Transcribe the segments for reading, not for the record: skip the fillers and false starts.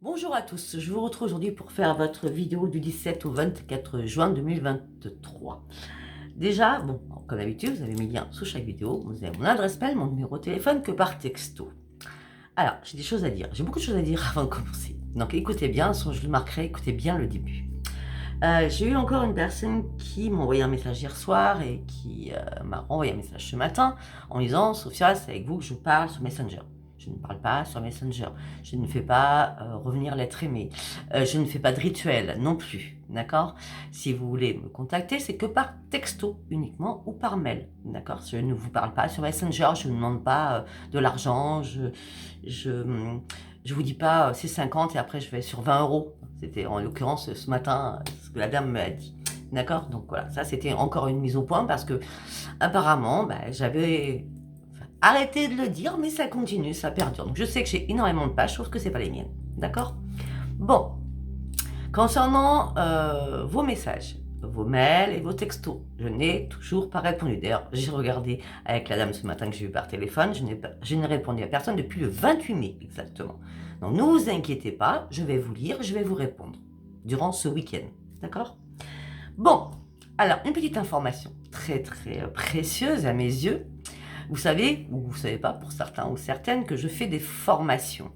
Bonjour à tous, je vous retrouve aujourd'hui pour faire votre vidéo du 17 au 24 juin 2023. Déjà, bon, comme d'habitude, vous avez mes liens sous chaque vidéo, vous avez mon adresse mail, mon numéro de téléphone que par texto. Alors, j'ai des choses à dire, j'ai beaucoup de choses à dire avant de commencer. Donc écoutez bien, je le marquerai, écoutez bien le début. J'ai eu encore une personne qui m'a envoyé un message hier soir et qui m'a renvoyé un message ce matin en me disant: «Sophia, c'est avec vous que je parle sur Messenger». Je ne parle pas sur Messenger. Je ne fais pas revenir l'être aimé. Je ne fais pas de rituel non plus. D'accord? Si vous voulez me contacter, c'est que par texto uniquement ou par mail. D'accord? Je ne vous parle pas sur Messenger. Je ne demande pas de l'argent. Je, je vous dis pas c'est 50 et après je vais sur 20 euros. C'était en l'occurrence ce matin ce que la dame m'a dit. D'accord? Donc voilà, ça c'était encore une mise au point parce que apparemment, j'avais arrêté de le dire, mais ça continue, ça perdure. Donc je sais que j'ai énormément de pages, sauf que c'est pas les miennes. D'accord? Bon, concernant vos messages, vos mails et vos textos, je n'ai toujours pas répondu. D'ailleurs, j'ai regardé avec la dame ce matin que j'ai eu par téléphone, je n'ai répondu à personne depuis le 28 mai exactement. Donc ne vous inquiétez pas, je vais vous lire, je vais vous répondre durant ce week-end. D'accord? Bon, alors une petite information très très précieuse à mes yeux. Vous savez, ou vous ne savez pas pour certains ou certaines, que je fais des formations.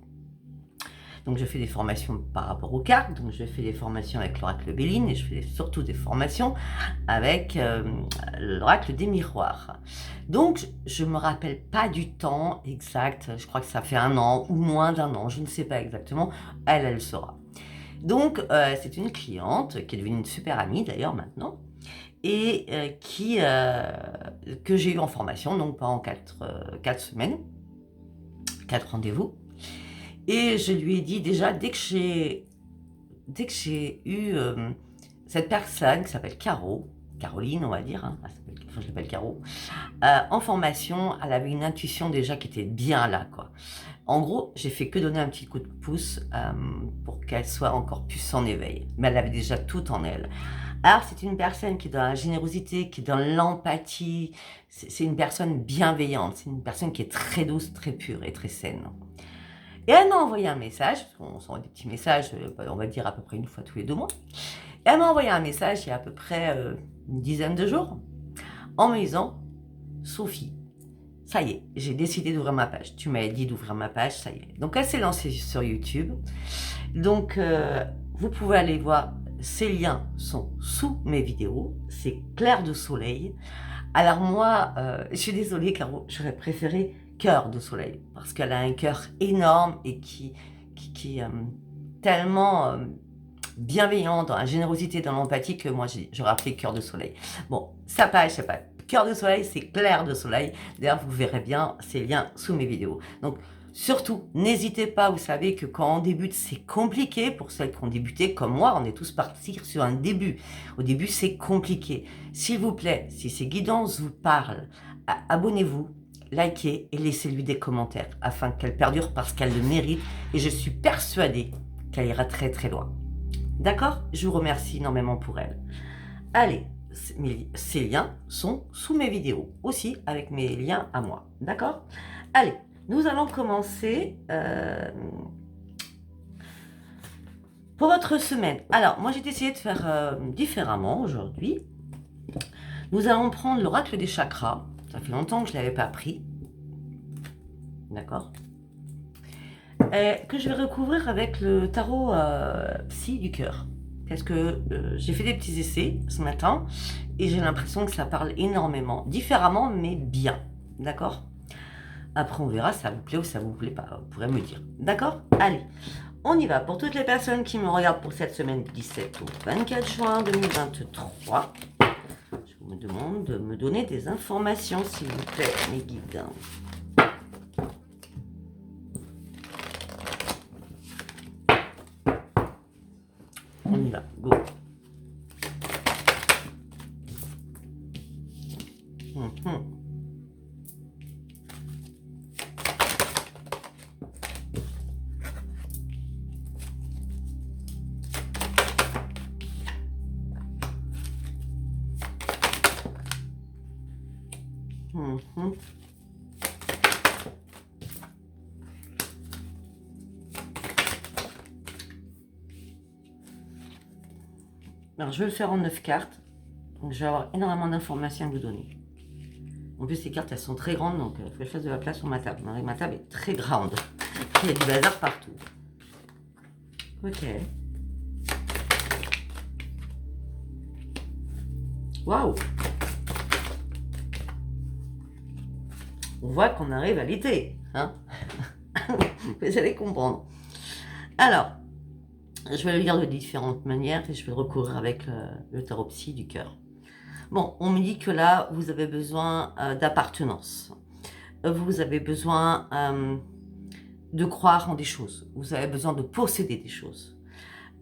Donc je fais des formations par rapport aux cartes, donc je fais des formations avec l'oracle Béline et je fais surtout des formations avec l'oracle des miroirs. Donc je ne me rappelle pas du temps exact, je crois que ça fait 1 an ou moins d'1 an, je ne sais pas exactement, elle le saura. Donc c'est une cliente qui est devenue une super amie d'ailleurs maintenant, et que j'ai eu en formation, donc pendant 4 semaines, 4 rendez-vous. Et je lui ai dit déjà, dès que j'ai eu cette personne qui s'appelle Caroline, on va dire, hein, je l'appelle Caro, en formation, elle avait une intuition déjà qui était bien là, quoi. En gros, j'ai fait que donner un petit coup de pouce pour qu'elle soit encore plus en éveil. Mais elle avait déjà tout en elle. Alors, c'est une personne qui est dans la générosité, qui est dans l'empathie. C'est une personne bienveillante. C'est une personne qui est très douce, très pure et très saine. Et elle m'a envoyé un message, on s'envoie des petits messages, on va dire à peu près une fois tous les 2 mois. Et elle m'a envoyé un message il y a à peu près une dizaine de jours, en me disant: «Sophie, ça y est, j'ai décidé d'ouvrir ma page. Tu m'avais dit d'ouvrir ma page, ça y est». Donc elle s'est lancée sur YouTube. Donc vous pouvez aller voir, ces liens sont sous mes vidéos, c'est Clair de Soleil. Alors moi, je suis désolée Caro, j'aurais préféré Cœur de Soleil, parce qu'elle a un cœur énorme et qui est tellement bienveillant, dans la générosité, dans l'empathie, que moi j'aurais appelé Cœur de Soleil. Bon, sa page, c'est pas Cœur de Soleil, c'est Clair de Soleil. D'ailleurs, vous verrez bien ces liens sous mes vidéos. Donc, surtout, n'hésitez pas, vous savez que quand on débute, c'est compliqué. Pour celles qui ont débuté, comme moi, on est tous partis sur un début. Au début, c'est compliqué. S'il vous plaît, si ces guidances vous parlent, abonnez-vous, likez et laissez-lui des commentaires afin qu'elle perdure parce qu'elle le mérite et je suis persuadée qu'elle ira très très loin. D'accord? Je vous remercie énormément pour elle. Allez, ces liens sont sous mes vidéos, aussi avec mes liens à moi. D'accord? Allez, nous allons commencer pour votre semaine. Alors, moi j'ai décidé de faire différemment aujourd'hui. Nous allons prendre l'oracle des chakras. Ça fait longtemps que je ne l'avais pas pris. D'accord? Que je vais recouvrir avec le tarot psy du cœur. Parce que j'ai fait des petits essais ce matin et j'ai l'impression que ça parle énormément, différemment mais bien. D'accord? Après on verra si ça vous plaît ou si ça vous plaît pas, vous pourrez me dire. D'accord? Allez, on y va. Pour toutes les personnes qui me regardent pour cette semaine du 17 au 24 juin 2023, je vous demande de me donner des informations s'il vous plaît, mes guides. On y va, go. Alors, je vais le faire en 9 cartes. Donc, je vais avoir énormément d'informations à vous donner. En plus, ces cartes, elles sont très grandes, donc il faut que je fasse de la place sur ma table. Ma table est très grande. Il y a du bazar partout. Ok. Waouh! On voit qu'on arrive à l'été, hein? Vous allez comprendre. Alors, je vais le lire de différentes manières et je vais le recouvrir avec le tarot psy du cœur. Bon, on me dit que là, vous avez besoin d'appartenance. Vous avez besoin de croire en des choses. Vous avez besoin de posséder des choses.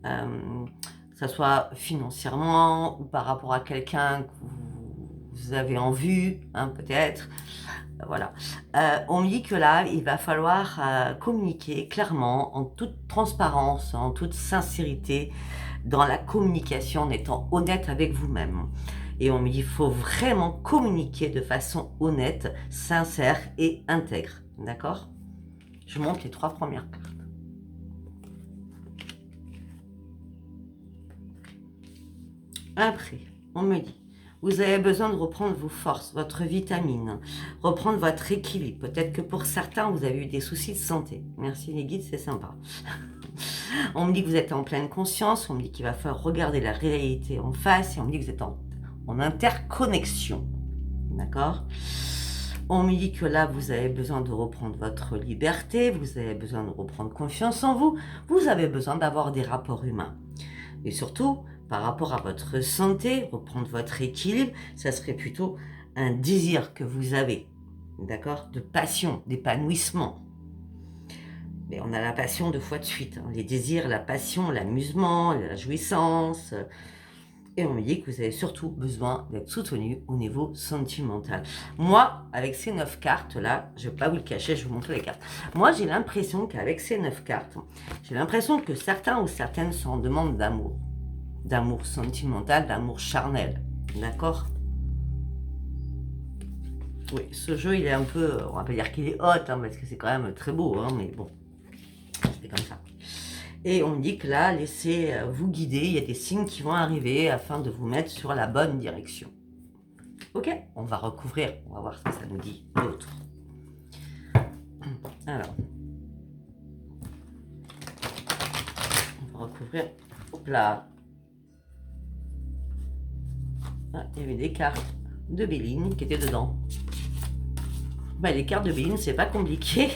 Que ce soit financièrement ou par rapport à quelqu'un que vous avez en vue, hein, peut-être. Voilà. On me dit que là, il va falloir communiquer clairement, en toute transparence, en toute sincérité, dans la communication, en étant honnête avec vous-même. Et on me dit qu'il faut vraiment communiquer de façon honnête, sincère et intègre. D'accord? Je monte les 3 premières cartes. Après, on me dit, vous avez besoin de reprendre vos forces, votre vitamine, reprendre votre équilibre. Peut-être que pour certains, vous avez eu des soucis de santé. Merci les guides, c'est sympa. On me dit que vous êtes en pleine conscience, on me dit qu'il va falloir regarder la réalité en face, et on me dit que vous êtes en interconnexion. D'accord? On me dit que là, vous avez besoin de reprendre votre liberté, vous avez besoin de reprendre confiance en vous, vous avez besoin d'avoir des rapports humains. Et surtout, par rapport à votre santé, reprendre votre équilibre, ça serait plutôt un désir que vous avez, d'accord? De passion, d'épanouissement. Mais on a la passion 2 fois de suite, hein. Les désirs, la passion, l'amusement, la jouissance. Et on me dit que vous avez surtout besoin d'être soutenu au niveau sentimental. Moi, avec ces 9 cartes-là, je ne vais pas vous le cacher, je vais vous montrer les cartes. Moi, j'ai l'impression qu'avec ces 9 cartes, j'ai l'impression que certains ou certaines sont en demande d'amour. D'amour sentimental, d'amour charnel. D'accord? Oui, ce jeu, il est un peu, on va pas dire qu'il est hot, hein, parce que c'est quand même très beau, hein, mais bon, c'est comme ça. Et on me dit que là, laissez-vous guider, il y a des signes qui vont arriver afin de vous mettre sur la bonne direction. Ok, on va recouvrir, on va voir ce que ça nous dit d'autre. Alors, on va recouvrir, hop là. Ah, il y avait des cartes de Béline qui étaient dedans. Bah, les cartes de Béline, c'est pas compliqué.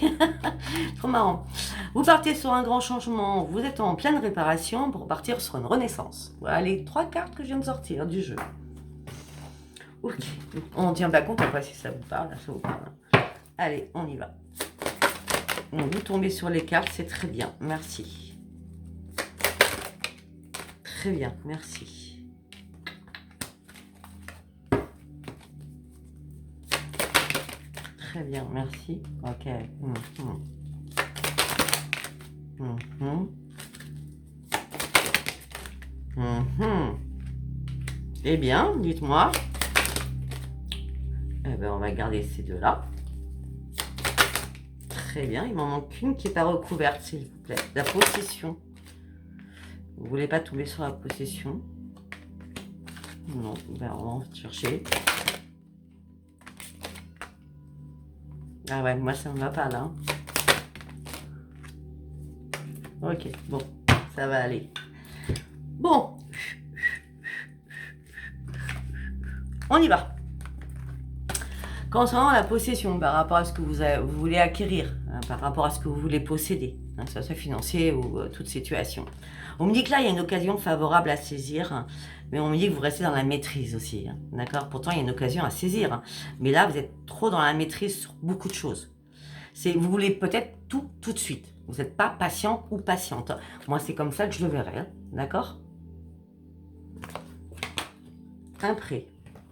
Trop marrant. Vous partez sur un grand changement, vous êtes en pleine réparation pour partir sur une renaissance. Voilà les 3 cartes que je viens de sortir du jeu. Ok, on ne tient pas compte, après si ça vous parle, ça vous parle. Allez, on y va. Donc, vous tombez sur les cartes, c'est très bien, merci. Très bien, merci. Très bien, merci. Ok. Eh bien, dites-moi. Eh bien, on va garder ces 2-là. Très bien, il m'en manque une qui n'est pas recouverte, s'il vous plaît. La possession. Vous ne voulez pas tomber sur la possession? Non, ben on va chercher. Ah ouais, moi ça ne va pas là. Ok, bon, ça va aller. Bon, on y va. Concernant la possession, par rapport à ce que vous voulez acquérir, hein, par rapport à ce que vous voulez posséder, hein, que ce soit financier ou toute situation. On me dit que là, il y a une occasion favorable à saisir, hein, mais on me dit que vous restez dans la maîtrise aussi, hein, d'accord? Pourtant, il y a une occasion à saisir, hein, mais là, vous êtes trop dans la maîtrise sur beaucoup de choses. Vous voulez peut-être tout de suite. Vous n'êtes pas patient ou patiente. Moi, c'est comme ça que je le verrai, hein, d'accord? Après,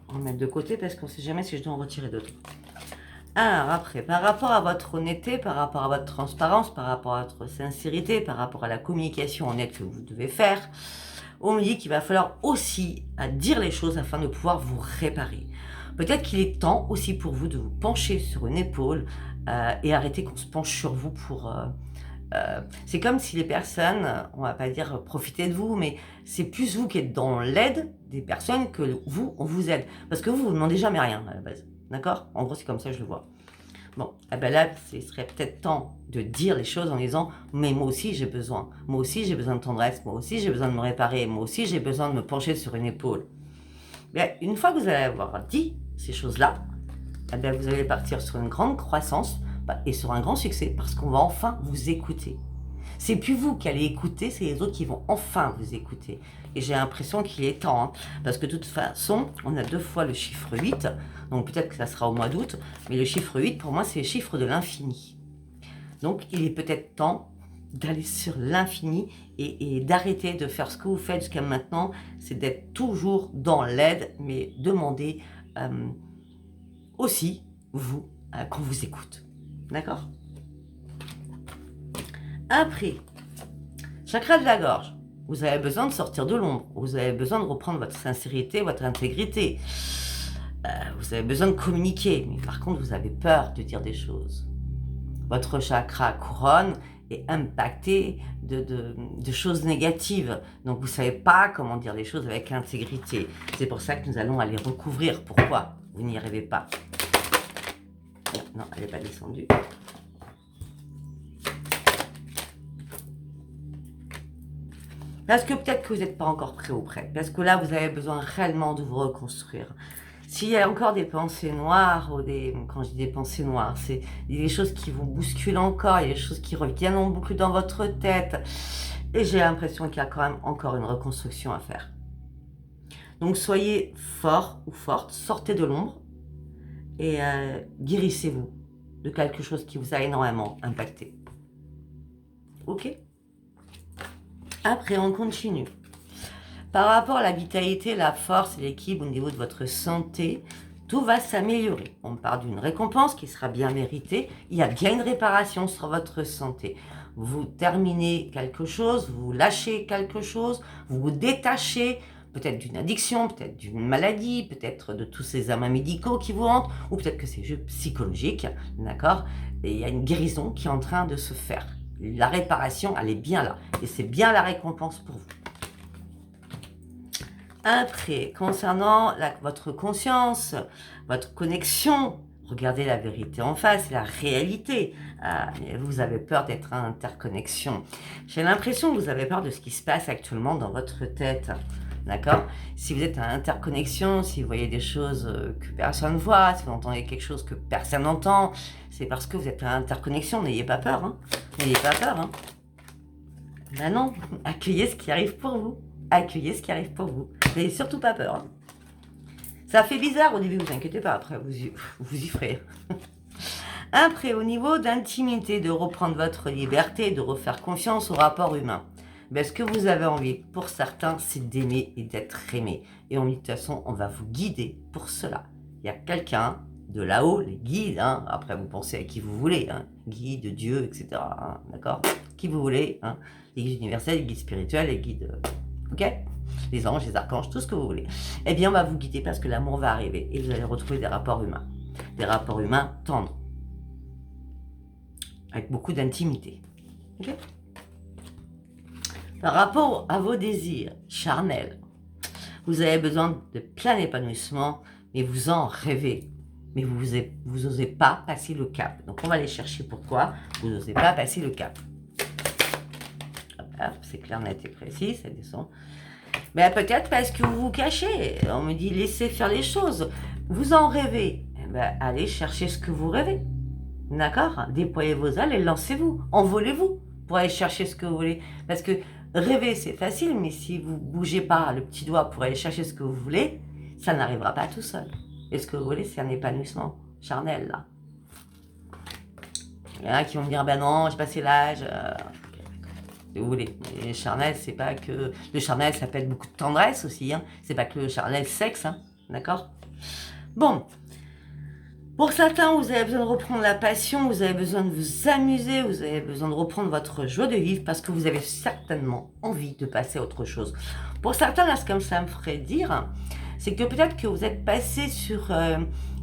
on va mettre de côté parce qu'on ne sait jamais si je dois en retirer d'autres. Alors après, par rapport à votre honnêteté, par rapport à votre transparence, par rapport à votre sincérité, par rapport à la communication honnête que vous devez faire, on me dit qu'il va falloir aussi dire les choses afin de pouvoir vous réparer. Peut-être qu'il est temps aussi pour vous de vous pencher sur une épaule et arrêter qu'on se penche sur vous pour c'est comme si les personnes, on va pas dire profiter de vous, mais c'est plus vous qui êtes dans l'aide des personnes que vous, on vous aide. Parce que vous ne demandez jamais rien à la base. D'accord? En gros, c'est comme ça que je le vois. Bon, eh ben là, ce serait peut-être temps de dire les choses en disant « Mais moi aussi, j'ai besoin. Moi aussi, j'ai besoin de tendresse. Moi aussi, j'ai besoin de me réparer. Moi aussi, j'ai besoin de me pencher sur une épaule. » Mais une fois que vous allez avoir dit ces choses-là, eh ben vous allez partir sur une grande croissance et sur un grand succès parce qu'on va enfin vous écouter. C'est plus vous qui allez écouter, c'est les autres qui vont enfin vous écouter. Et j'ai l'impression qu'il est temps, hein, parce que de toute façon, on a 2 fois le chiffre 8, donc peut-être que ça sera au mois d'août, mais le chiffre 8, pour moi, c'est le chiffre de l'infini. Donc, il est peut-être temps d'aller sur l'infini et d'arrêter de faire ce que vous faites jusqu'à maintenant, c'est d'être toujours dans l'aide, mais demandez aussi, vous, qu'on vous écoute. D'accord ? Après, chakra de la gorge. Vous avez besoin de sortir de l'ombre. Vous avez besoin de reprendre votre sincérité, votre intégrité. Vous avez besoin de communiquer. Mais par contre, vous avez peur de dire des choses. Votre chakra couronne est impacté de choses négatives. Donc, vous ne savez pas comment dire les choses avec intégrité. C'est pour ça que nous allons aller recouvrir. Pourquoi vous n'y arrivez pas? Non, elle n'est pas descendue. Parce que peut-être que vous n'êtes pas encore prêt ou prêt. Parce que là, vous avez besoin réellement de vous reconstruire. S'il y a encore des pensées noires, ou quand je dis des pensées noires, c'est des choses qui vous bousculent encore, il y a des choses qui reviennent en boucle dans votre tête. Et j'ai l'impression qu'il y a quand même encore une reconstruction à faire. Donc soyez fort ou forte, sortez de l'ombre et guérissez-vous de quelque chose qui vous a énormément impacté. Ok ? Après, on continue. Par rapport à la vitalité, la force et l'équilibre au niveau de votre santé, tout va s'améliorer. On parle d'une récompense qui sera bien méritée. Il y a bien une réparation sur votre santé. Vous terminez quelque chose, vous lâchez quelque chose, vous vous détachez peut-être d'une addiction, peut-être d'une maladie, peut-être de tous ces amas médicaux qui vous hantent, ou peut-être que c'est juste psychologique, d'accord ? Et il y a une guérison qui est en train de se faire. La réparation, elle est bien là. Et c'est bien la récompense pour vous. Après, concernant votre conscience, votre connexion, regardez la vérité en face, la réalité. Vous avez peur d'être en interconnexion. J'ai l'impression que vous avez peur de ce qui se passe actuellement dans votre tête. D'accord? Si vous êtes en interconnexion, si vous voyez des choses que personne ne voit, si vous entendez quelque chose que personne n'entend, c'est parce que vous êtes en interconnexion. N'ayez pas peur. Hein? N'ayez pas peur. Hein? Ben non, accueillez ce qui arrive pour vous. Accueillez ce qui arrive pour vous. N'ayez surtout pas peur. Hein? Ça fait bizarre au début, vous inquiétez pas, après vous y ferez. Après, au niveau d'intimité, de reprendre votre liberté, de refaire confiance au rapport humain. Ben, ce que vous avez envie, pour certains, c'est d'aimer et d'être aimé. Et on dit, de toute façon, on va vous guider pour cela. Il y a quelqu'un de là-haut, les guides, hein, après vous pensez à qui vous voulez, hein, guide, Dieu, etc. Hein, d'accord? Qui vous voulez, hein, les guides universels, les guides spirituels, les guides... ok? Les anges, les archanges, tout ce que vous voulez. Eh bien, on va vous guider parce que l'amour va arriver et vous allez retrouver des rapports humains. Des rapports humains tendres. Avec beaucoup d'intimité. Ok? Par rapport à vos désirs charnels, vous avez besoin de plein épanouissement, mais vous en rêvez. Mais vous n'osez pas passer le cap. Donc, on va aller chercher pourquoi vous n'osez pas passer le cap. Hop, c'est clair, net et précis, ça descend. Ben, peut-être parce que vous vous cachez. On me dit, laissez faire les choses. Vous en rêvez. Ben, allez chercher ce que vous rêvez. D'accord? Déployez vos ailes et lancez-vous. Envolez-vous pour aller chercher ce que vous voulez. Parce que rêver, c'est facile, mais si vous ne bougez pas le petit doigt pour aller chercher ce que vous voulez, ça n'arrivera pas tout seul. Et ce que vous voulez, c'est un épanouissement charnel, là. Il y en a qui vont me dire, ben non, j'ai passé l'âge... Si vous voulez. Et charnel, c'est pas que... Le charnel, ça peut être beaucoup de tendresse aussi. Hein. C'est pas que le charnel sexe. Hein. D'accord? Bon. Pour certains, vous avez besoin de reprendre la passion. Vous avez besoin de vous amuser. Vous avez besoin de reprendre votre joie de vivre parce que vous avez certainement envie de passer à autre chose. Pour certains, là, ce que ça me ferait dire, c'est que peut-être que vous êtes passé sur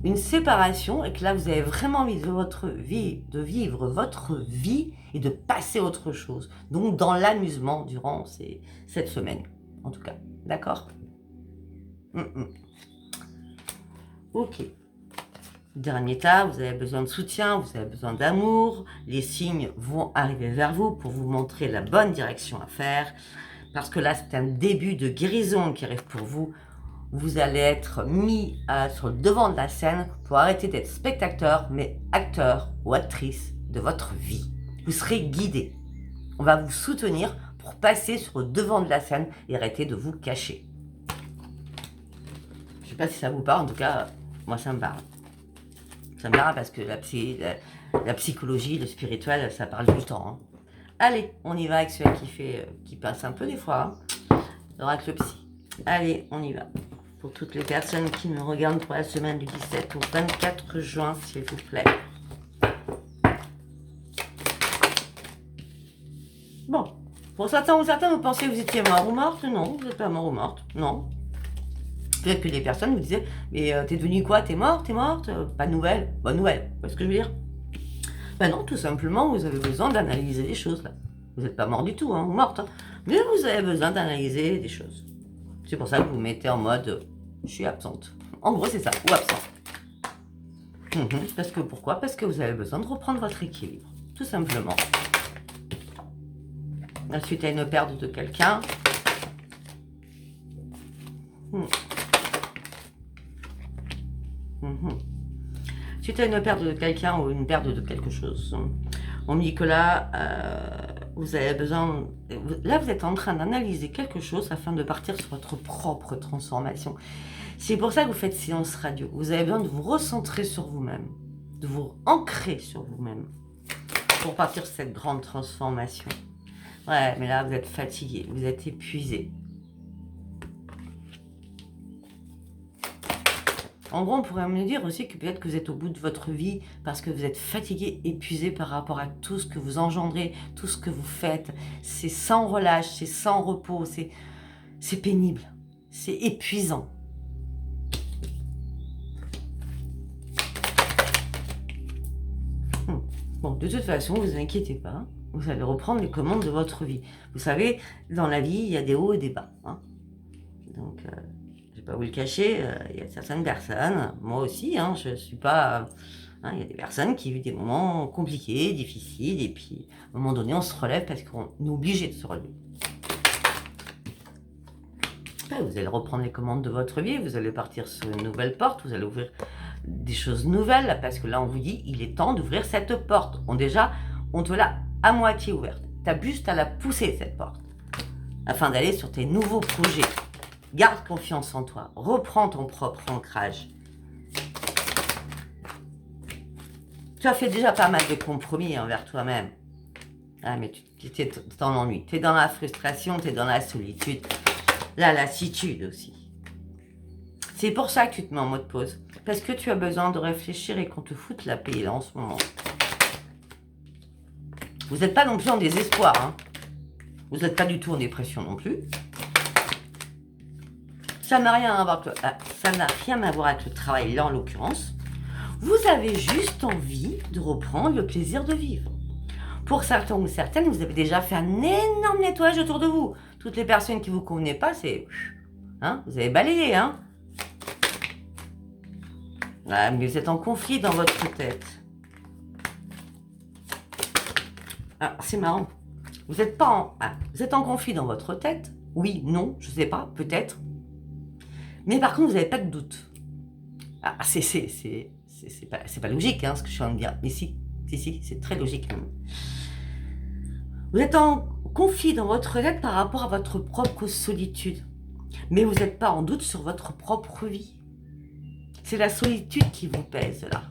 une séparation et que là, vous avez vraiment envie de vivre votre vie et de passer à autre chose. Donc, dans l'amusement durant cette semaine, en tout cas. D'accord? Ok. Dernier état, vous avez besoin de soutien, vous avez besoin d'amour. Les signes vont arriver vers vous pour vous montrer la bonne direction à faire. Parce que là, c'est un début de guérison qui arrive pour vous. Vous allez être mis sur le devant de la scène pour arrêter d'être spectateur, mais acteur ou actrice de votre vie. Vous serez guidé. On va vous soutenir pour passer sur le devant de la scène et arrêter de vous cacher. Je ne sais pas si ça vous parle, en tout cas, moi ça me parle. Ça me parle parce que la psychologie, le spirituel, ça parle du temps. Hein. Allez, on y va avec celui qui passe un peu des fois. Hein. L'oracle psy. Allez, on y va. Pour toutes les personnes qui me regardent pour la semaine du 17 au 24 juin, s'il vous plaît. Bon, pour certains ou certaines, vous pensez que vous étiez mort ou morte? Non, vous n'êtes pas mort ou morte. Non. Peut-être que des personnes vous disaient, mais t'es devenu quoi? T'es morte? Pas de nouvelles? Bonne nouvelle, vous voyez ce que je veux dire? Ben non, tout simplement, vous avez besoin d'analyser les choses, là. Vous n'êtes pas mort du tout, hein, ou morte, hein, mais vous avez besoin d'analyser des choses. C'est pour ça que vous vous mettez en mode, je suis absente. En gros, c'est ça, ou absent. Parce que pourquoi? Parce que vous avez besoin de reprendre votre équilibre, tout simplement. Ensuite, à une perte de quelqu'un. Suite à une perte de quelqu'un ou une perte de quelque chose. On me dit que là, vous avez besoin... Là, vous êtes en train d'analyser quelque chose afin de partir sur votre propre transformation. C'est pour ça que vous faites silence radio. Vous avez besoin de vous recentrer sur vous-même, de vous ancrer sur vous-même pour partir sur cette grande transformation. Ouais, mais là, vous êtes fatigué, vous êtes épuisé. En gros, on pourrait me dire aussi que peut-être que vous êtes au bout de votre vie parce que vous êtes fatigué, épuisé par rapport à tout ce que vous engendrez, tout ce que vous faites. C'est sans relâche, c'est sans repos, c'est pénible, c'est épuisant. Bon, de toute façon, ne vous inquiétez pas, vous allez reprendre les commandes de votre vie. Vous savez, dans la vie, il y a des hauts et des bas. Hein. Donc... je ne vais pas vous le cacher, il y a certaines personnes, moi aussi, hein, je ne suis pas... il y a des personnes qui vivent des moments compliqués, difficiles, et puis à un moment donné, on se relève parce qu'on est obligé de se relever. Vous allez reprendre les commandes de votre vie, vous allez partir sur une nouvelle porte, vous allez ouvrir des choses nouvelles, parce que là, on vous dit, il est temps d'ouvrir cette porte. Déjà, on te l'a à moitié ouverte. Tu as juste à la pousser, cette porte, afin d'aller sur tes nouveaux projets. Garde confiance en toi. Reprends ton propre ancrage. Tu as fait déjà pas mal de compromis envers toi-même. Ah, mais tu t'en ennuies. Tu es dans la frustration, tu es dans la solitude. La lassitude aussi. C'est pour ça que tu te mets en mode pause. Parce que tu as besoin de réfléchir et qu'on te foute la paix là en ce moment. Vous n'êtes pas non plus en désespoir. Hein. Vous n'êtes pas du tout en dépression non plus. Ça n'a rien à voir avec le travail là en l'occurrence. Vous avez juste envie de reprendre le plaisir de vivre. Pour certains ou certaines, vous avez déjà fait un énorme nettoyage autour de vous. Toutes les personnes qui ne vous convenaient pas, c'est... Hein, vous avez balayé, hein. Ouais, mais vous êtes en conflit dans votre tête. Ah, c'est marrant. Vous êtes en conflit dans votre tête. Oui, non, je ne sais pas, peut-être. Mais par contre, vous n'avez pas de doute. Ah, c'est pas logique, hein, ce que je suis en train de dire. Mais si, c'est très logique même. Vous êtes en conflit dans votre tête par rapport à votre propre solitude. Mais vous n'êtes pas en doute sur votre propre vie. C'est la solitude qui vous pèse là.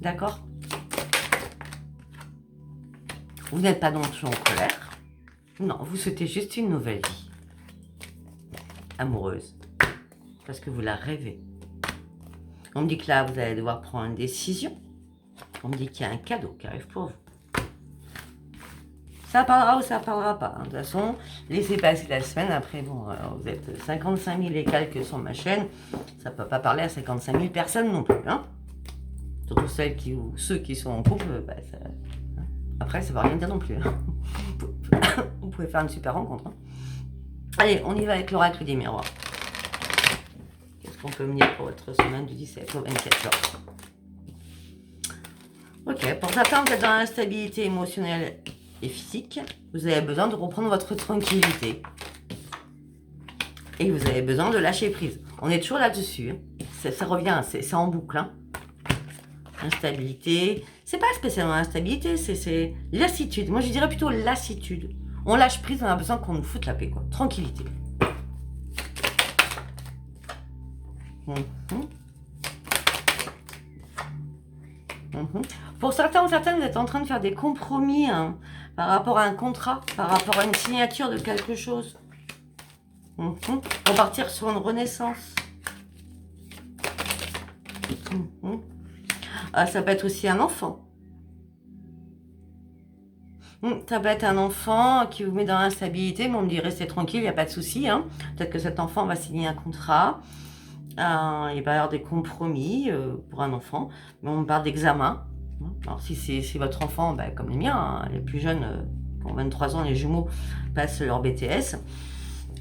D'accord? Vous n'êtes pas non plus en colère. Non, vous souhaitez juste une nouvelle vie. Amoureuse. Parce que vous la rêvez. On me dit que là, vous allez devoir prendre une décision. On me dit qu'il y a un cadeau qui arrive pour vous. Ça parlera ou ça parlera pas. De toute façon, laissez passer la semaine. Après, bon, vous êtes 55 000 et quelques sur ma chaîne. Ça peut pas parler à 55 000 personnes non plus. Hein. Surtout celles ou ceux qui sont en couple. Bah, après, ça ne veut rien dire non plus. Hein. Vous pouvez faire une super rencontre. Hein. Allez, on y va avec l'oracle des miroirs. Qu'est-ce qu'on peut me dire pour votre semaine du 17 au 24 jours? Ok, pour certains, vous êtes dans l'instabilité émotionnelle et physique. Vous avez besoin de reprendre votre tranquillité. Et vous avez besoin de lâcher prise. On est toujours là-dessus. Hein. Ça revient, c'est en boucle. Hein. Instabilité. C'est pas spécialement l'instabilité, c'est lassitude. Moi, je dirais plutôt lassitude. On lâche prise, on a besoin qu'on nous foute la paix, quoi. Tranquillité. Pour certains ou certaines, vous êtes en train de faire des compromis hein, par rapport à un contrat, par rapport à une signature de quelque chose. Pour partir sur une renaissance. Ça peut être aussi un enfant. Ça peut être un enfant qui vous met dans l'instabilité, mais on me dit restez tranquille, il n'y a pas de souci. Hein. Peut-être que cet enfant va signer un contrat. Il va y avoir des compromis pour un enfant, mais on me parle d'examen. Alors si c'est votre enfant, bah, comme les miens, hein, les plus jeunes, qui ont 23 ans, les jumeaux, passent leur BTS,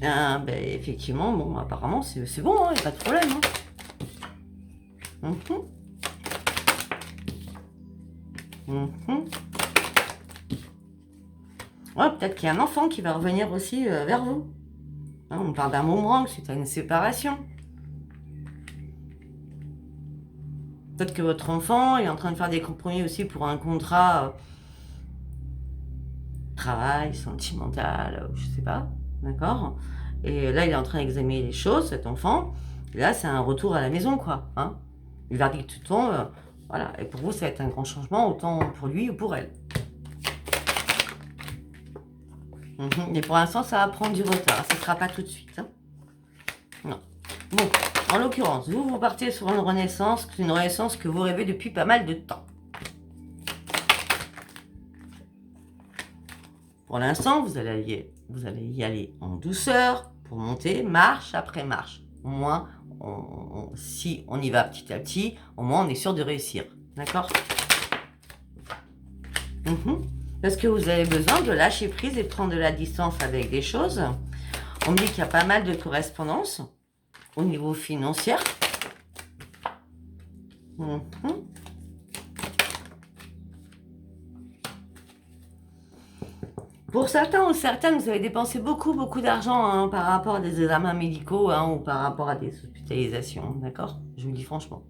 bah, effectivement, bon, apparemment c'est bon, il n'y a pas de problème. Hein. Ouais, peut-être qu'il y a un enfant qui va revenir aussi vers vous. Hein, on parle d'un boomerang suite à une séparation. Peut-être que votre enfant est en train de faire des compromis aussi pour un contrat travail, sentimental, je sais pas, d'accord. Et là, il est en train d'examiner les choses, cet enfant. Et là, c'est un retour à la maison, quoi. Hein. Le verdict tombe, voilà. Et pour vous, ça va être un grand changement, autant pour lui ou pour elle. Mais pour l'instant, ça va prendre du retard. Ça ne sera pas tout de suite. Hein. Non. Bon, en l'occurrence, vous partez sur une renaissance que vous rêvez depuis pas mal de temps. Pour l'instant, vous allez y aller en douceur pour monter, marche après marche. Au moins, si on y va petit à petit, au moins on est sûr de réussir. D'accord? Parce que vous avez besoin de lâcher prise et de prendre de la distance avec des choses. On me dit qu'il y a pas mal de correspondances au niveau financier. Pour certains ou certaines, vous avez dépensé beaucoup d'argent hein, par rapport à des examens médicaux hein, ou par rapport à des hospitalisations. D'accord? Je vous le dis franchement.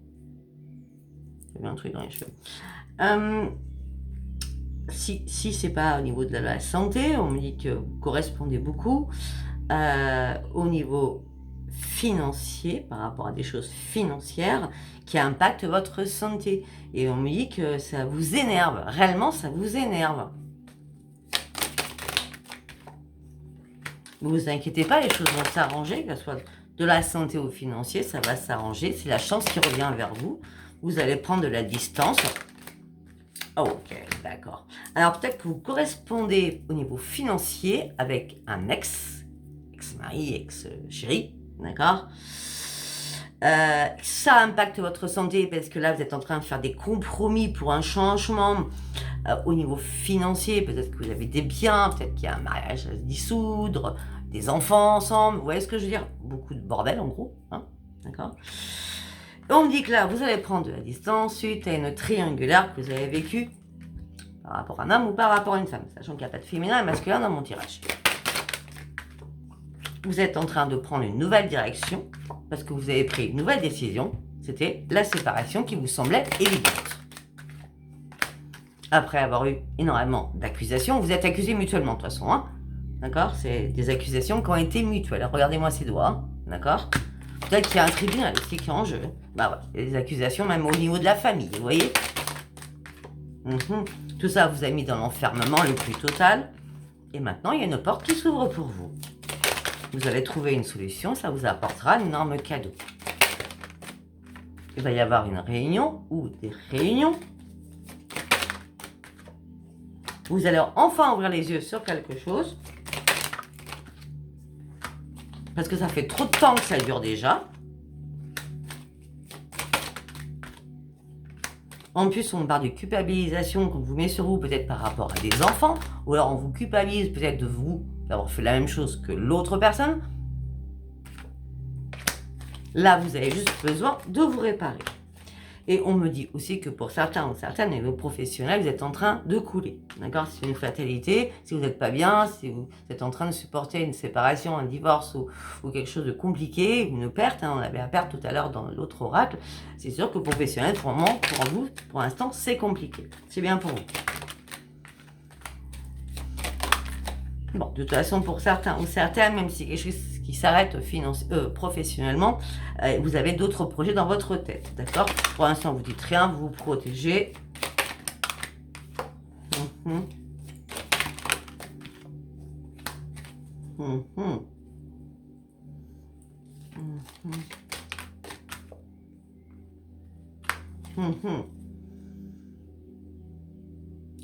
J'ai bien un truc dans les cheveux. Si c'est pas au niveau de la santé, on me dit que vous correspondez beaucoup au niveau financier, par rapport à des choses financières qui impactent votre santé. Et on me dit que ça vous énerve. Réellement, ça vous énerve. Ne vous inquiétez pas, les choses vont s'arranger, que ce soit de la santé au financier, ça va s'arranger. C'est la chance qui revient vers vous. Vous allez prendre de la distance. Ok, d'accord. Alors peut-être que vous correspondez au niveau financier avec un ex-mari, ex-chéri, d'accord. Ça impacte votre santé parce que là, vous êtes en train de faire des compromis pour un changement au niveau financier. Peut-être que vous avez des biens, peut-être qu'il y a un mariage à se dissoudre, des enfants ensemble. Vous voyez ce que je veux dire? Beaucoup de bordel en gros, hein, d'accord. On me dit que là, vous allez prendre de la distance suite à une triangulaire que vous avez vécue par rapport à un homme ou par rapport à une femme, sachant qu'il n'y a pas de féminin et masculin dans mon tirage. Vous êtes en train de prendre une nouvelle direction parce que vous avez pris une nouvelle décision. C'était la séparation qui vous semblait évidente. Après avoir eu énormément d'accusations, vous êtes accusés mutuellement de toute façon. Hein, d'accord? C'est des accusations qui ont été mutuelles. Regardez-moi ces doigts. Hein, d'accord? Peut-être qu'il y a un tribunal ici qui est en jeu. Bah ouais, il y a des accusations même au niveau de la famille, vous voyez. Tout ça vous a mis dans l'enfermement le plus total. Et maintenant, il y a une porte qui s'ouvre pour vous. Vous allez trouver une solution, ça vous apportera un énorme cadeau. Il va y avoir une réunion ou des réunions Vous allez enfin ouvrir les yeux sur quelque chose. Parce que ça fait trop de temps que ça dure déjà. En plus, on parle de culpabilisation qu'on vous met sur vous, peut-être par rapport à des enfants. Ou alors on vous culpabilise peut-être de vous, d'avoir fait la même chose que l'autre personne. Là, vous avez juste besoin de vous réparer. Et on me dit aussi que pour certains ou certaines niveaux professionnels, vous êtes en train de couler. D'accord? C'est une fatalité. Si vous n'êtes pas bien, si vous êtes en train de supporter une séparation, un divorce ou quelque chose de compliqué, une perte, hein, on avait la perte tout à l'heure dans l'autre oracle, c'est sûr que professionnel, pour vous, pour l'instant, c'est compliqué. C'est bien pour vous. Bon, de toute façon, pour certains ou certaines, même si quelque chose qui s'arrête professionnellement, vous avez d'autres projets dans votre tête, d'accord? Pour l'instant, vous dites rien, vous vous protégez.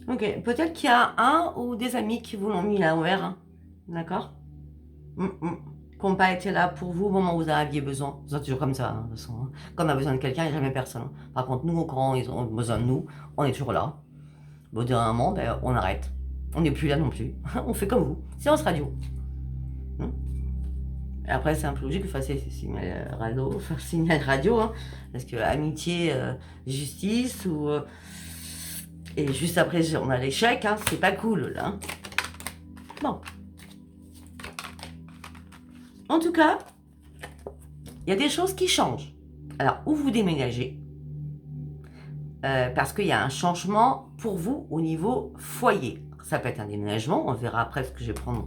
Ok, peut-être qu'il y a un ou des amis qui vous l'ont mis là l'envers, hein. D'accord? Qui n'ont pas été là pour vous au moment où vous en aviez besoin. C'est toujours comme ça, hein, de toute façon. Hein. Quand on a besoin de quelqu'un, il n'y a jamais personne. Hein. Par contre, nous, quand ils ont besoin de nous, on est toujours là. Au bout d'un moment, ben, on arrête. On n'est plus là non plus. On fait comme vous. Séance radio. Et après, c'est un peu logique que vous fassiez signal radio, hein, parce que amitié, justice, ou et juste après, on a l'échec, hein, c'est pas cool, là. Hein. Bon. En tout cas, il y a des choses qui changent. Alors, où vous déménagez, parce qu'il y a un changement pour vous au niveau foyer. Ça peut être un déménagement, on verra après ce que je vais prendre...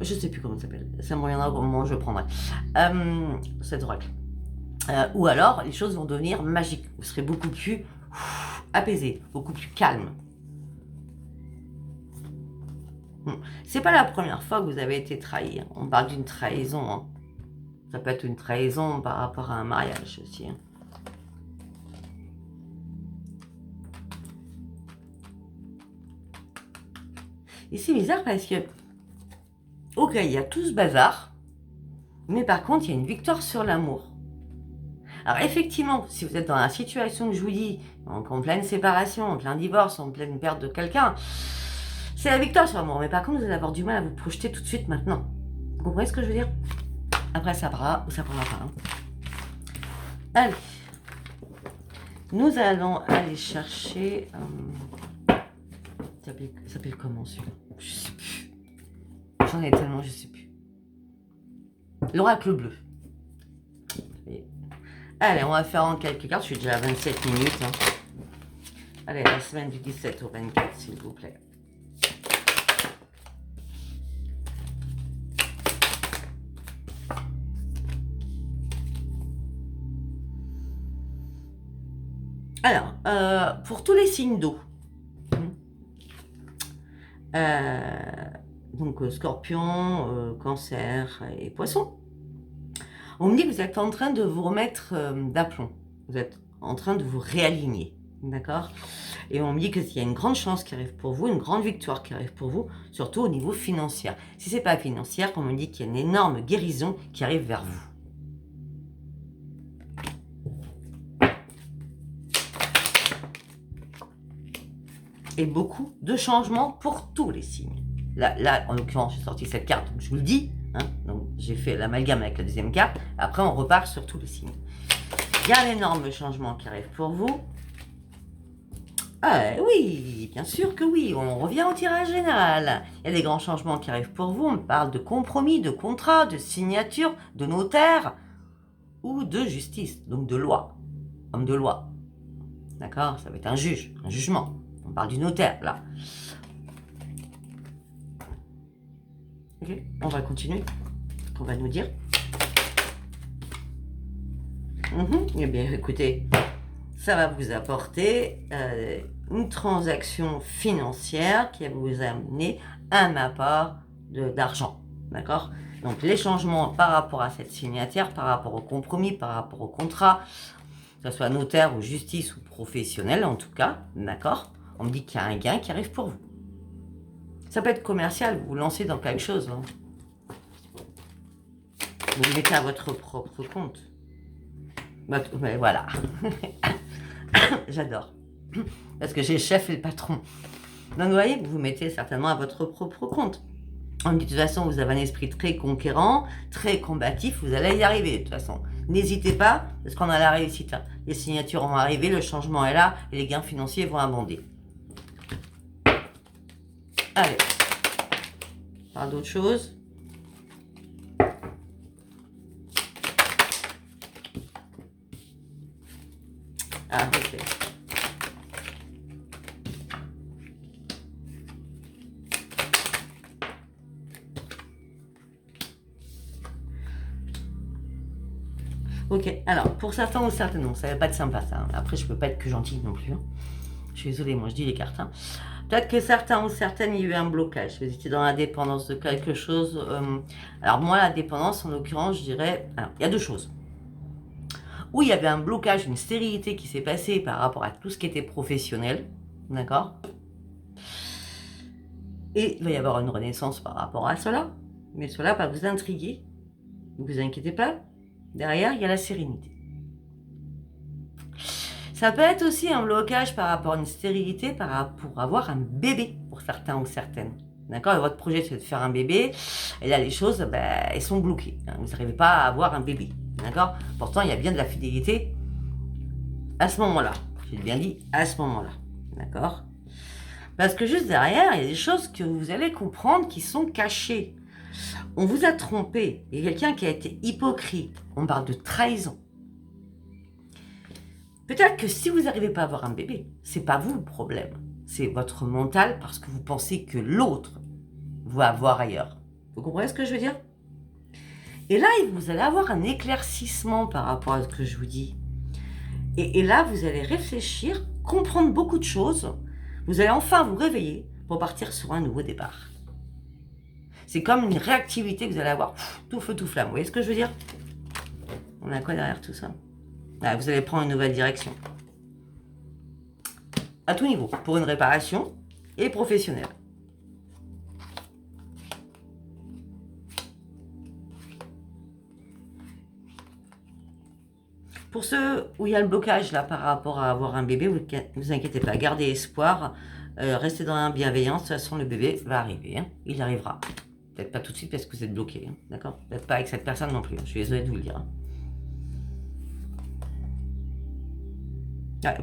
je sais plus comment ça s'appelle, ça me reviendra au moment où je prendrai cet oracle. Ou alors, les choses vont devenir magiques. Vous serez beaucoup plus apaisé, beaucoup plus calme. C'est pas la première fois que vous avez été trahi. Hein. On parle d'une trahison. Hein. Ça peut être une trahison par rapport à un mariage aussi. Hein. Et c'est bizarre parce que, ok, il y a tout ce bazar, mais par contre, il y a une victoire sur l'amour. Alors effectivement, si vous êtes dans la situation que je vous dis, donc en pleine séparation, en plein divorce, en pleine perte de quelqu'un, c'est la victoire sur l'amour. Mais par contre, vous allez avoir du mal à vous projeter tout de suite maintenant. Vous comprenez ce que je veux dire? Après, ça prendra ou ça prendra pas. Hein. Allez. Nous allons aller chercher... ça s'appelle comment celui-là? Je sais plus. J'en ai tellement, je sais plus. L'oracle bleu. Allez, on va faire en quelques cartes. Je suis déjà à 27 minutes. Hein. Allez, la semaine du 17 au 24, s'il vous plaît. Alors, pour tous les signes d'eau, donc scorpion, cancer et poisson, on me dit que vous êtes en train de vous remettre d'aplomb. Vous êtes en train de vous réaligner, d'accord? Et on me dit qu'il y a une grande chance qui arrive pour vous, une grande victoire qui arrive pour vous, surtout au niveau financier. Si ce n'est pas financière, on me dit qu'il y a une énorme guérison qui arrive vers vous. Et beaucoup de changements pour tous les signes. Là en l'occurrence, j'ai sorti cette carte, donc je vous le dis. Hein, donc j'ai fait l'amalgame avec la deuxième carte. Après, on repart sur tous les signes. Il y a un énorme changement qui arrive pour vous. Oui, bien sûr que oui. On revient au tirage général. Il y a des grands changements qui arrivent pour vous. On parle de compromis, de contrat, de signature, de notaire ou de justice, donc de loi. Homme de loi. D'accord? Ça va être un juge, un jugement. On parle du notaire, là. Ok, on va continuer. On va nous dire. Eh bien, écoutez, ça va vous apporter une transaction financière qui va vous amener un apport d'argent. D'accord? Donc, les changements par rapport à cette signataire, par rapport au compromis, par rapport au contrat, que ce soit notaire ou justice ou professionnel en tout cas, d'accord? On me dit qu'il y a un gain qui arrive pour vous. Ça peut être commercial, vous vous lancez dans quelque chose. Hein. Vous le mettez à votre propre compte. Mais voilà. J'adore. Parce que j'ai le chef et le patron. Donc vous voyez, vous vous mettez certainement à votre propre compte. On me dit de toute façon, vous avez un esprit très conquérant, très combatif, vous allez y arriver de toute façon. N'hésitez pas, parce qu'on a la réussite. Hein. Les signatures vont arriver, le changement est là, et les gains financiers vont abonder. Allez. On parle d'autre chose. Ah, ok. Ok, alors, pour certains ou certaines, non, ça va pas être sympa ça. Hein. Après, je peux pas être que gentille non plus. Hein. Je suis désolée, moi je dis les cartes. Hein. Peut-être que certains ou certaines, il y a eu un blocage. Vous étiez dans la dépendance de quelque chose. Alors moi, la dépendance, en l'occurrence, je dirais... Alors, il y a deux choses. Où il y avait un blocage, une stérilité qui s'est passée par rapport à tout ce qui était professionnel. D'accord? Et il va y avoir une renaissance par rapport à cela. Mais cela va vous intriguer. Ne vous inquiétez pas. Derrière, il y a la sérénité. Ça peut être aussi un blocage par rapport à une stérilité, pour avoir un bébé pour certains ou certaines. D'accord? Votre projet, c'est de faire un bébé. Et là, les choses, elles sont bloquées. Vous n'arrivez pas à avoir un bébé. D'accord? Pourtant, il y a bien de la fidélité à ce moment-là. J'ai bien dit à ce moment-là. D'accord? Parce que juste derrière, il y a des choses que vous allez comprendre qui sont cachées. On vous a trompé. Il y a quelqu'un qui a été hypocrite. On parle de trahison. Peut-être que si vous n'arrivez pas à avoir un bébé, c'est pas vous le problème. C'est votre mental parce que vous pensez que l'autre va avoir ailleurs. Vous comprenez ce que je veux dire? Et là, vous allez avoir un éclaircissement par rapport à ce que je vous dis. Et là, vous allez réfléchir, comprendre beaucoup de choses. Vous allez enfin vous réveiller pour partir sur un nouveau départ. C'est comme une réactivité que vous allez avoir. Tout feu, tout flamme. Vous voyez ce que je veux dire? On a quoi derrière tout ça? Ah, vous allez prendre une nouvelle direction. À tout niveau. Pour une réparation et professionnelle. Pour ceux où il y a le blocage là par rapport à avoir un bébé, vous ne vous inquiétez pas. Gardez espoir. Restez dans la bienveillance. De toute façon, le bébé va arriver. Hein. Il arrivera. Peut-être pas tout de suite parce que vous êtes bloqué. Hein. D'accord? Peut-être pas avec cette personne non plus. Je suis désolée de vous le dire. Hein.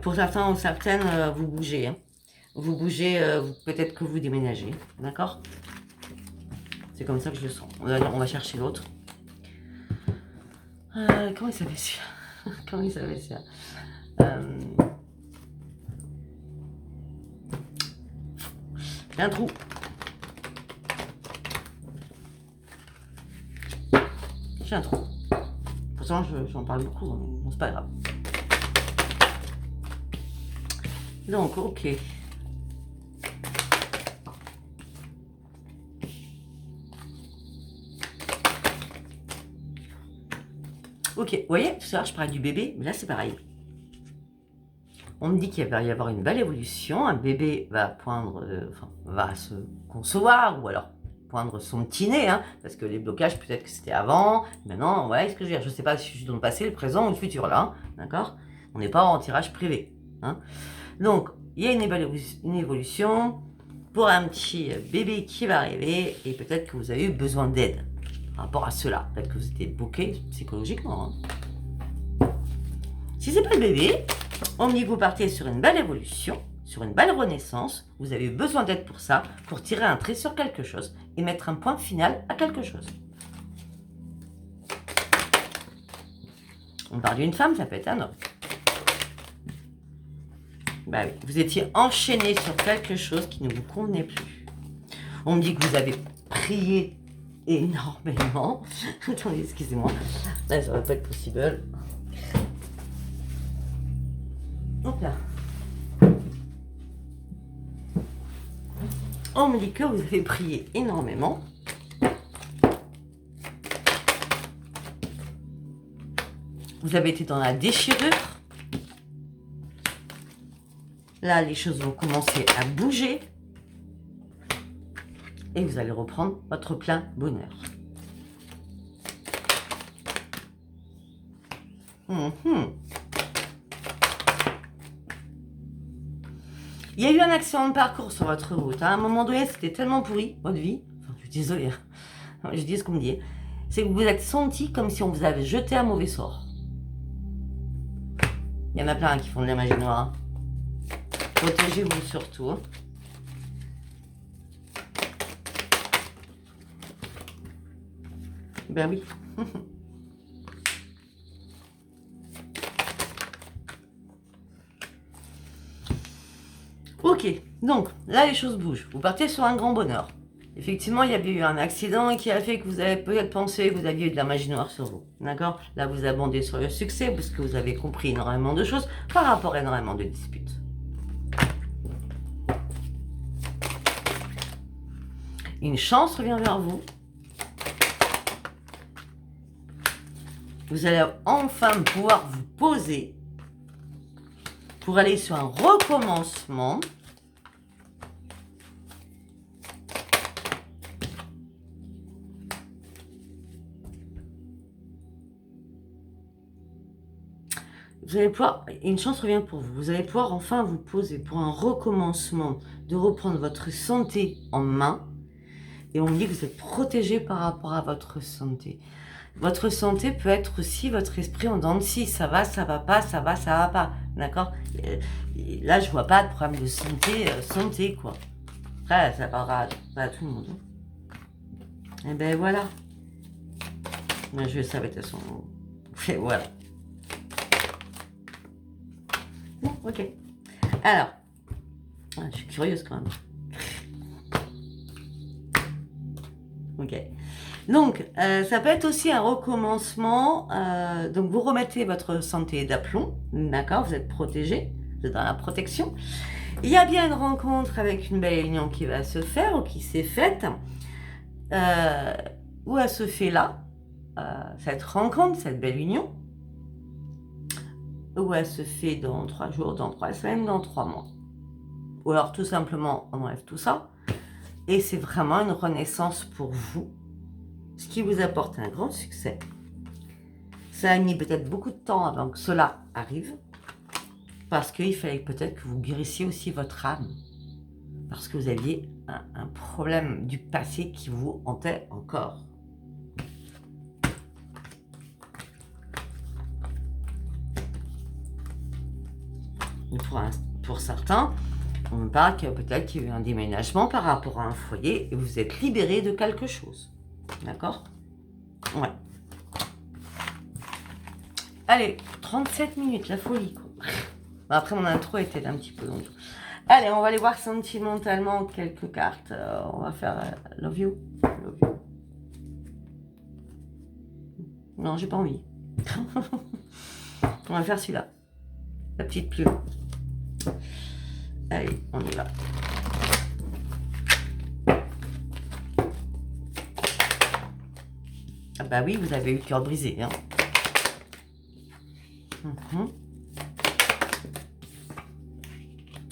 Pour certains ou certaines, vous bougez. Hein. Vous bougez, peut-être que vous déménagez. D'accord? C'est comme ça que je le sens. On va chercher l'autre. Comment il s'appelle celui-là? Comment il s'appelle celui-là? J'ai un trou. J'ai un trou. Pourtant, j'en parle beaucoup, mais bon, c'est pas grave. Donc, ok. Ok, vous voyez, tout à l'heure, je parlais du bébé, mais là, c'est pareil. On me dit qu'il va y avoir une belle évolution. Un bébé va poindre, va se concevoir, ou alors poindre son petit nez, hein, parce que les blocages, peut-être que c'était avant. Maintenant, ouais, ce que je veux dire, je ne sais pas si je suis dans le passé, le présent ou le futur, là, hein, d'accord? On n'est pas en tirage privé. Hein. Donc, il y a une évolution pour un petit bébé qui va arriver, et peut-être que vous avez eu besoin d'aide par rapport à cela. Peut-être que vous étiez bloqué psychologiquement. Hein. Si c'est pas le bébé, on me dit que vous partez sur une belle évolution, sur une belle renaissance. Vous avez besoin d'aide pour ça, pour tirer un trait sur quelque chose et mettre un point final à quelque chose. On parle d'une femme, ça peut être un homme. Bah oui, vous étiez enchaîné sur quelque chose qui ne vous convenait plus. On me dit que vous avez prié énormément. Attendez, excusez-moi. Là, ça va pas être possible. Hop là. On me dit que vous avez prié énormément. Vous avez été dans la déchirure. Là, les choses vont commencer à bouger. Et vous allez reprendre votre plein bonheur. Il y a eu un accident de parcours sur votre route. À un moment donné, c'était tellement pourri, votre vie. Enfin, je suis désolée. Je dis ce qu'on me dit. C'est que vous vous êtes senti comme si on vous avait jeté un mauvais sort. Il y en a plein qui font de la magie noire. Protégez-vous surtout. Ben oui. Ok, donc là les choses bougent. Vous partez sur un grand bonheur. Effectivement, il y avait eu un accident qui a fait que vous avez peut-être pensé que vous aviez eu de la magie noire sur vous. D'accord? Là, vous abondez sur le succès parce que vous avez compris énormément de choses par rapport à énormément de disputes. Une chance revient vers vous. Vous allez enfin pouvoir vous poser pour aller sur un recommencement. Vous allez pouvoir, une chance revient pour vous, vous allez pouvoir enfin vous poser pour un recommencement, de reprendre votre santé en main. Et on me dit que vous êtes protégé par rapport à votre santé. Votre santé peut être aussi votre esprit en dents de scie. Ça va pas, ça va pas. D'accord? Là, je vois pas de problème de santé, quoi. Après, ça parlera pas à tout le monde. Et ben voilà. Moi, je le savais de toute façon. Et voilà. Bon, ok. Alors, je suis curieuse quand même. Ok. Donc, ça peut être aussi un recommencement. Donc, vous remettez votre santé d'aplomb. D'accord? Vous êtes protégé. Vous êtes dans la protection. Il y a bien une rencontre avec une belle union qui va se faire ou qui s'est faite. Où elle se fait là. Cette rencontre, cette belle union. Où elle se fait dans 3 jours, dans 3 semaines, dans 3 mois. Ou alors, tout simplement, on enlève tout ça. Et c'est vraiment une renaissance pour vous. Ce qui vous apporte un grand succès. Ça a mis peut-être beaucoup de temps avant que cela arrive. Parce qu'il fallait peut-être que vous guérissiez aussi votre âme. Parce que vous aviez un problème du passé qui vous hantait encore. Et pour certains, on me parle que peut-être qu'il y a eu un déménagement par rapport à un foyer et vous êtes libéré de quelque chose. D'accord? Ouais. Allez, 37 minutes, la folie, quoi. Après, mon intro était un petit peu longue. Allez, on va aller voir sentimentalement quelques cartes. On va faire Love You. Love You. Non, j'ai pas envie. On va faire celui-là. La petite plume. Allez, on y va. Ah bah oui, vous avez eu le cœur brisé. Hein.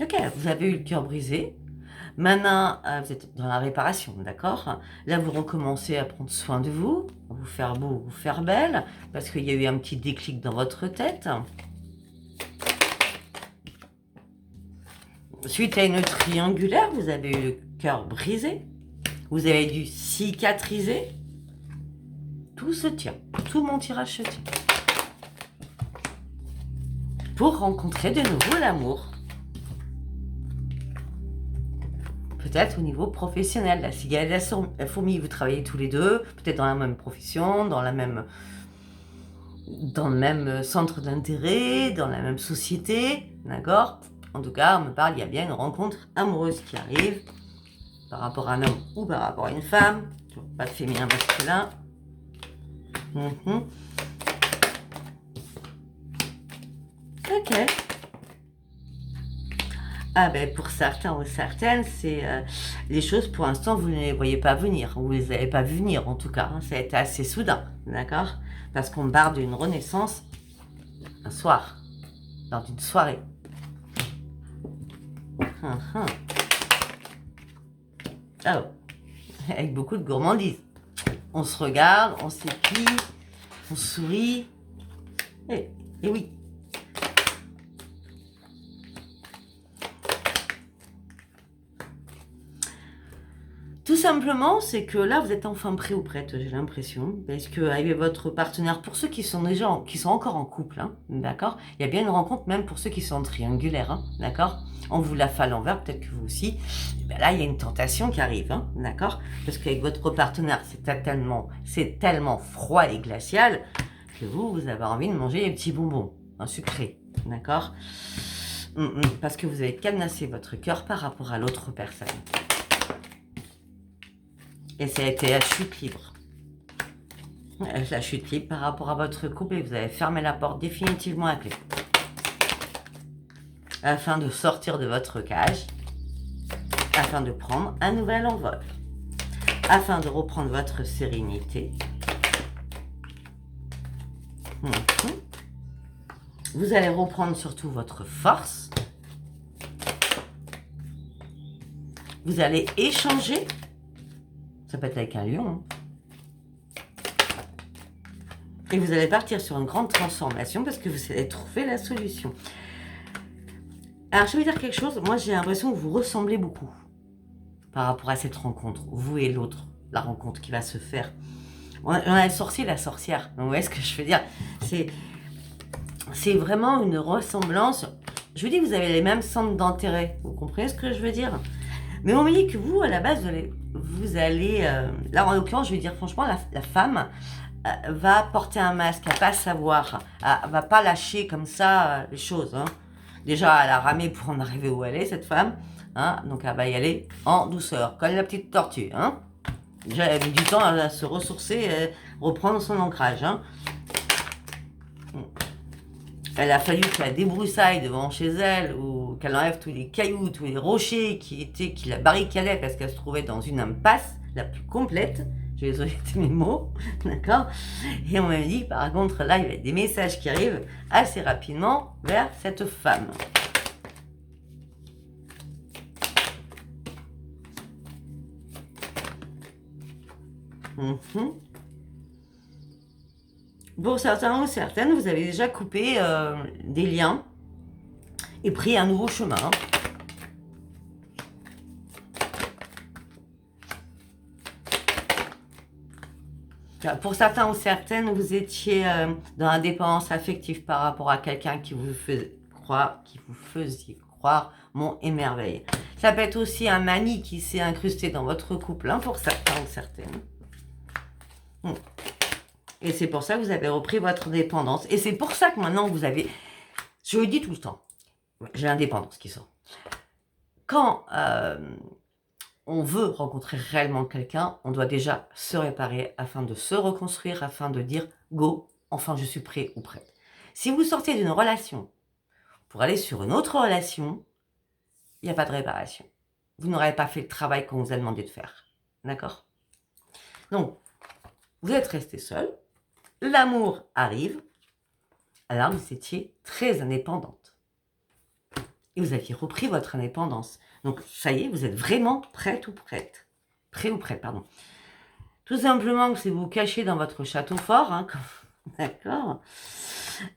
Ok, vous avez eu le cœur brisé. Maintenant, vous êtes dans la réparation, d'accord? Là, vous recommencez à prendre soin de vous, vous faire beau, vous faire belle, parce qu'il y a eu un petit déclic dans votre tête. Suite à une triangulaire, vous avez eu le cœur brisé. Vous avez dû cicatriser. Tout se tient. Tout mon tirage se tient. Pour rencontrer de nouveau l'amour. Peut-être au niveau professionnel. La cigale et la fourmi, vous travaillez tous les deux, peut-être dans la même profession, dans le même centre d'intérêt, dans la même société, d'accord? En tout cas, on me parle, il y a bien une rencontre amoureuse qui arrive, par rapport à un homme ou par rapport à une femme, pas de féminin masculin. Ok. Ah ben pour certains ou certaines, c'est les choses pour l'instant vous ne les voyez pas venir, vous ne les avez pas vu venir en tout cas, hein, ça a été assez soudain, d'accord? Parce qu'on parle d'une renaissance un soir, lors d'une soirée. Ah, avec beaucoup de gourmandise. On se regarde, on s'épie, on sourit. Et oui. Tout simplement, c'est que là, vous êtes enfin prêt ou prête, j'ai l'impression. Parce que avec votre partenaire, pour ceux qui sont encore en couple, hein, d'accord? Il y a bien une rencontre, même pour ceux qui sont triangulaires, hein, d'accord? On vous la fait à l'envers, peut-être que vous aussi. Et bien là, il y a une tentation qui arrive, hein, d'accord? Parce qu'avec votre partenaire, c'est tellement froid et glacial que vous avez envie de manger des petits bonbons, un sucré, d'accord? Parce que vous avez cadenassé votre cœur par rapport à l'autre personne. Et ça a été la chute libre. La chute libre par rapport à votre couple et vous avez fermé la porte définitivement à clé. Afin de sortir de votre cage, afin de prendre un nouvel envol, afin de reprendre votre sérénité. Vous allez reprendre surtout votre force. Vous allez échanger. Ça peut être avec un lion. Et vous allez partir sur une grande transformation parce que vous allez trouver la solution. Alors, je vais vous dire quelque chose. Moi, j'ai l'impression que vous ressemblez beaucoup par rapport à cette rencontre. Vous et l'autre, la rencontre qui va se faire. On a le sorcier et la sorcière. Donc, vous voyez ce que je veux dire? C'est vraiment une ressemblance. Je vous dis que vous avez les mêmes centres d'intérêt. Vous comprenez ce que je veux dire? Mais on me dit que vous, à la base, vous allez là, en l'occurrence, je vais dire franchement, la femme va porter un masque, elle va pas savoir, elle va pas lâcher comme ça les choses. Hein. Déjà, elle a ramé pour en arriver où elle est, cette femme. Hein, donc, elle va y aller en douceur, comme la petite tortue. Hein. Déjà, elle a mis du temps à se ressourcer, reprendre son ancrage. Hein. Elle a fallu qu'elle débroussaille devant chez elle ou qu'elle enlève tous les cailloux, tous les rochers qui la barricadaient parce qu'elle se trouvait dans une impasse la plus complète. Je vais désolé de mes mots, d'accord? Et on m'a dit, par contre, là, il y a des messages qui arrivent assez rapidement vers cette femme. Pour certains ou certaines, vous avez déjà coupé des liens et pris un nouveau chemin. Pour certains ou certaines, vous étiez dans la dépendance affective par rapport à quelqu'un qui vous faisait croire mon émerveil. Ça peut être aussi un mani qui s'est incrusté dans votre couple, hein, pour certains ou certaines. Et c'est pour ça que vous avez repris votre dépendance. Et c'est pour ça que maintenant vous avez... Je le dis tout le temps. J'ai l'indépendance qui sort. Quand on veut rencontrer réellement quelqu'un, on doit déjà se réparer afin de se reconstruire, afin de dire « go, enfin je suis prêt ou prête ». Si vous sortez d'une relation pour aller sur une autre relation, il n'y a pas de réparation. Vous n'aurez pas fait le travail qu'on vous a demandé de faire. D'accord? Donc, vous êtes resté seul. L'amour arrive. Alors, vous étiez très indépendante. Et vous aviez repris votre indépendance. Donc, ça y est, vous êtes vraiment prête ou prête. Prêt ou prête, pardon. Tout simplement que c'est vous cacher dans votre château fort. Hein, d'accord?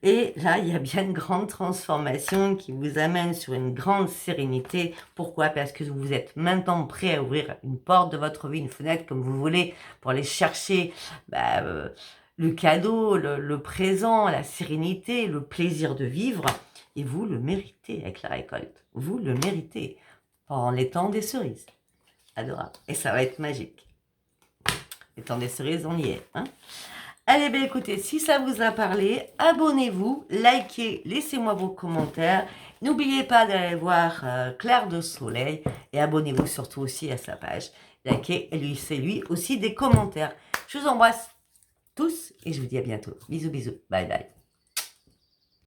Et là, il y a bien une grande transformation qui vous amène sur une grande sérénité. Pourquoi? Parce que vous êtes maintenant prêt à ouvrir une porte de votre vie, une fenêtre, comme vous voulez, pour aller chercher le cadeau, le présent, la sérénité, le plaisir de vivre. Et vous le méritez avec la récolte. Vous le méritez pendant les temps des cerises. Adorable. Et ça va être magique. Les temps des cerises, on y est. Hein? Allez, bien écoutez, si ça vous a parlé, abonnez-vous, likez, laissez-moi vos commentaires. N'oubliez pas d'aller voir Claire de Soleil et abonnez-vous surtout aussi à sa page. Likez et laissez lui aussi des commentaires. Je vous embrasse tous et je vous dis à bientôt. Bisous, bisous. Bye, bye.